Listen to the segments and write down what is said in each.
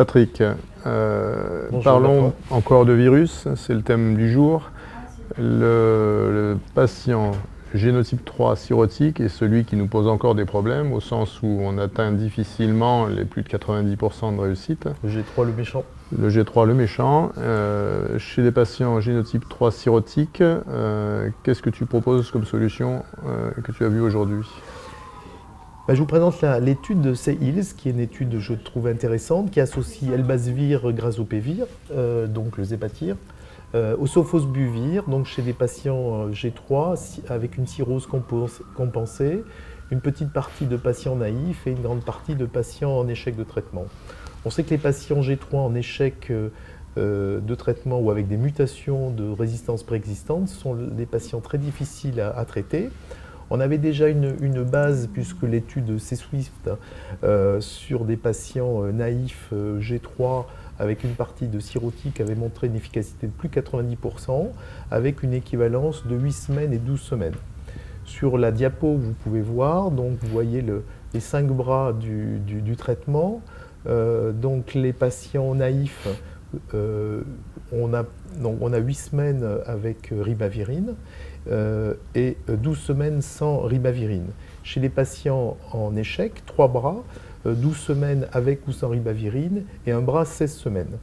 Patrick, parlons encore de virus, c'est le thème du jour. Le patient génotype 3 cirrhotique est celui qui nous pose encore des problèmes, au sens où on atteint difficilement les plus de 90% de réussite. Le G3 le méchant. Le G3 le méchant. Chez les patients génotype 3 cirrhotique, qu'est-ce que tu proposes comme solution que tu as vue aujourd'hui ? Je vous présente l'étude de C-Hills, qui est une étude, je trouve intéressante, qui associe Elbasvir, Grazopevir, donc le Zépatir, au Sofosbuvir, donc chez des patients G3 avec une cirrhose compensée, une petite partie de patients naïfs et une grande partie de patients en échec de traitement. On sait que les patients G3 en échec de traitement ou avec des mutations de résistance préexistante sont des patients très difficiles à traiter. On avait déjà une base, puisque l'étude C-Swift sur des patients naïfs G3 avec une partie de cirrhotique avait montré une efficacité de plus de 90%, avec une équivalence de 8 semaines et 12 semaines. Sur la diapo, vous pouvez voir, donc vous voyez les 5 bras du traitement. Donc les patients naïfs, on a 8 semaines avec ribavirine et 12 semaines sans ribavirine. Chez les patients en échec, 3 bras, 12 semaines avec ou sans ribavirine et un bras 16 semaines.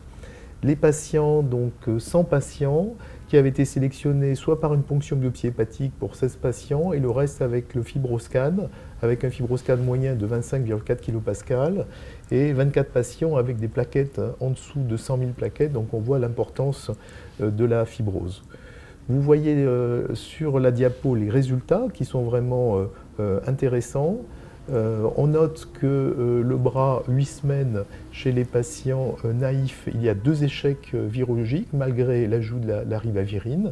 Les patients, donc 100 patients, qui avaient été sélectionnés soit par une ponction biopsie hépatique pour 16 patients et le reste avec le fibroscan, avec un fibroscan moyen de 25,4 kPa et 24 patients avec des plaquettes en dessous de 100 000 plaquettes, donc on voit l'importance de la fibrose. Vous voyez sur la diapo les résultats qui sont vraiment intéressants. On note que le bras 8 semaines chez les patients naïfs, il y a 2 échecs virologiques malgré l'ajout de la ribavirine.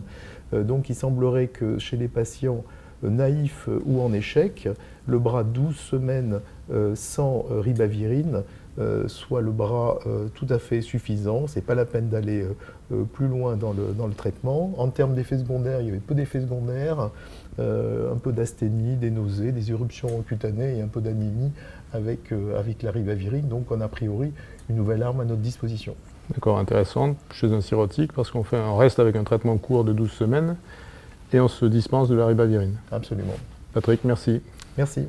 Donc il semblerait que chez les patients naïfs ou en échec, le bras 12 semaines sans ribavirine soit le bras tout à fait suffisant. Ce n'est pas la peine d'aller plus loin dans le traitement. En termes d'effets secondaires, il y avait peu d'effets secondaires, un peu d'asthénie, des nausées, des éruptions cutanées et un peu d'anémie avec la ribavirine. Donc on a priori une nouvelle arme à notre disposition. D'accord, intéressante chez un cirrhotique parce qu'on reste avec un traitement court de 12 semaines et on se dispense de la ribavirine. Absolument. Patrick, merci. Merci.